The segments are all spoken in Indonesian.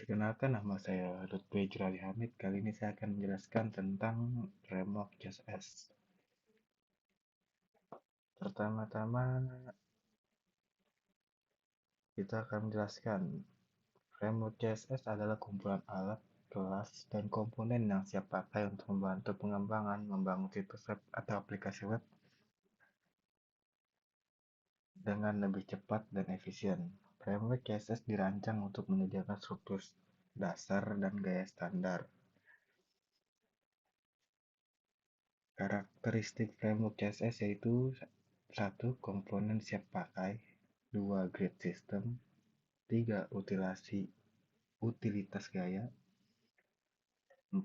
Perkenalkan, nama saya Lutfi Jurali Hamid. Kali ini saya akan menjelaskan tentang framework CSS. Pertama-tama, kita akan menjelaskan framework CSS adalah kumpulan alat, kelas, dan komponen yang siap pakai untuk membantu pengembangan, membangun situs web atau aplikasi web dengan lebih cepat dan efisien. Framework CSS dirancang untuk menyediakan struktur dasar dan gaya standar. Karakteristik framework CSS yaitu 1. Komponen siap pakai, 2. Grid system, 3. Utilitas gaya, 4.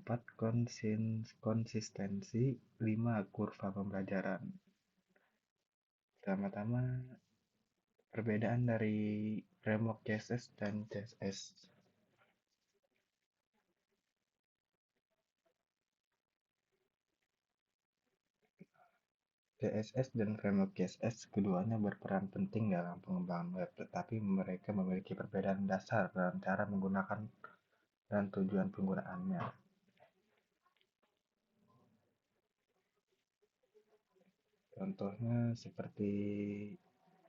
Konsistensi, 5. Kurva pembelajaran. Pertama-tama, perbedaan dari framework CSS dan CSS. CSS dan framework CSS keduanya berperan penting dalam pengembangan web, tetapi mereka memiliki perbedaan dasar dalam cara menggunakan dan tujuan penggunaannya. Contohnya seperti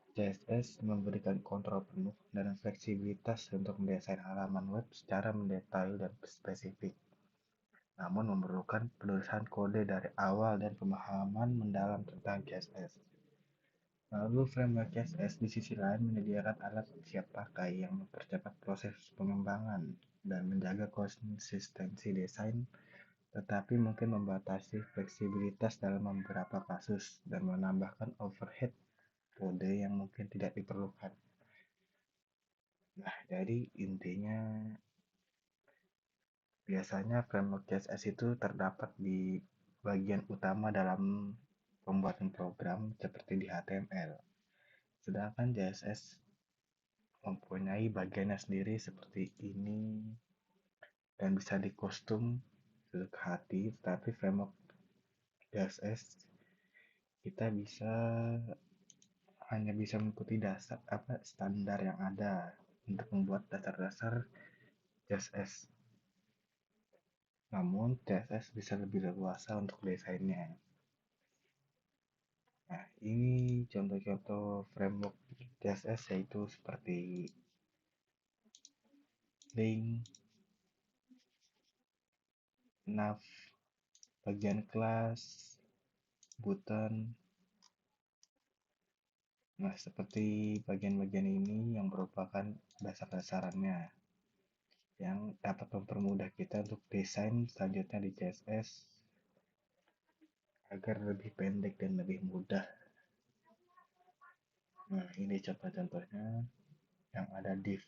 CSS memberikan kontrol penuh dan fleksibilitas untuk mendesain halaman web secara mendetail dan spesifik, namun memerlukan penulisan kode dari awal dan pemahaman mendalam tentang CSS. Lalu framework CSS di sisi lain menyediakan alat siap pakai yang mempercepat proses pengembangan dan menjaga konsistensi desain, tetapi mungkin membatasi fleksibilitas dalam beberapa kasus dan menambahkan overhead kode yang mungkin tidak diperlukan. Nah, jadi intinya biasanya framework CSS itu terdapat di bagian utama dalam pembuatan program seperti di HTML. Sedangkan CSS mempunyai bagiannya sendiri seperti ini dan bisa di custom ke hati, tetapi framework CSS kita hanya bisa mengikuti standar yang ada untuk membuat dasar-dasar CSS. Namun CSS bisa lebih leluasa untuk desainnya. Nah, ini contoh-contoh framework CSS yaitu seperti link, nav, bagian kelas, button. Nah, seperti bagian-bagian ini yang merupakan dasar-dasarannya yang dapat mempermudah kita untuk desain selanjutnya di CSS agar lebih pendek dan lebih mudah. Nah, ini contoh-contohnya yang ada div,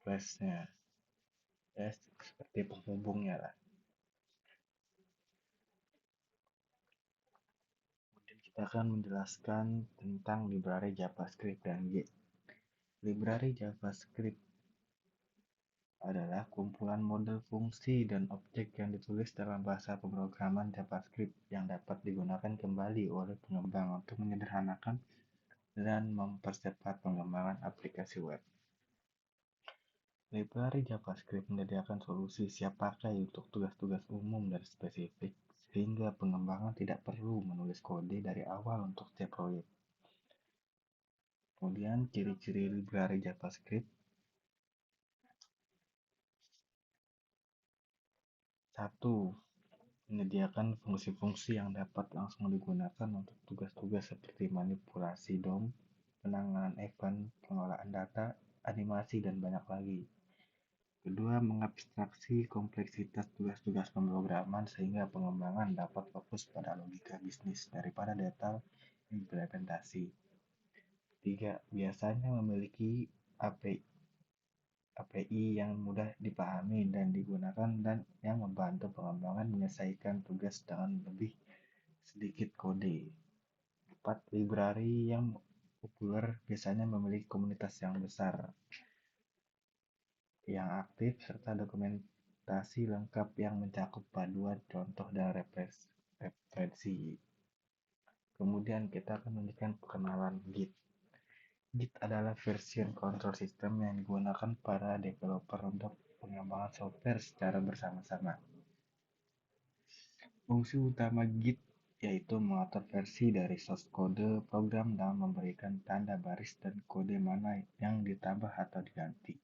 class-nya, ya seperti penghubungnya lah. Kemudian kita akan menjelaskan tentang library JavaScript dan Git. Library JavaScript adalah kumpulan model fungsi dan objek yang ditulis dalam bahasa pemrograman JavaScript yang dapat digunakan kembali oleh pengembang untuk menyederhanakan dan mempercepat pengembangan aplikasi web. Library JavaScript menyediakan solusi siap pakai untuk tugas-tugas umum dan spesifik, sehingga pengembangan tidak perlu menulis kode dari awal untuk setiap proyek. Kemudian, ciri-ciri library JavaScript. 1. Menyediakan fungsi-fungsi yang dapat langsung digunakan untuk tugas-tugas seperti manipulasi DOM, penanganan event, pengolahan data, animasi, dan banyak lagi. Kedua, mengabstraksi kompleksitas tugas-tugas pemrograman sehingga pengembangan dapat fokus pada logika bisnis daripada detail implementasi. 3. Biasanya memiliki API yang mudah dipahami dan digunakan dan yang membantu pengembangan menyelesaikan tugas dengan lebih sedikit kode. 4. Library yang populer biasanya memiliki komunitas yang besar, yang aktif, serta dokumentasi lengkap yang mencakup paduan contoh dan referensi. Kemudian kita akan memberikan perkenalan Git. Git adalah versi control system yang digunakan para developer untuk pengembangan software secara bersama-sama. Fungsi utama Git yaitu mengatur versi dari source code program dan memberikan tanda baris dan kode mana yang ditambah atau diganti.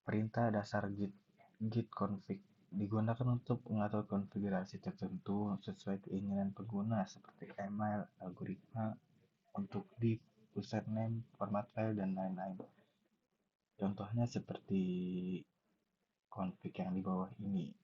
Perintah dasar Git config digunakan untuk mengatur konfigurasi tertentu sesuai keinginan pengguna seperti email, algoritma, untuk div, username, format file, dan lain-lain. Contohnya seperti config yang di bawah ini.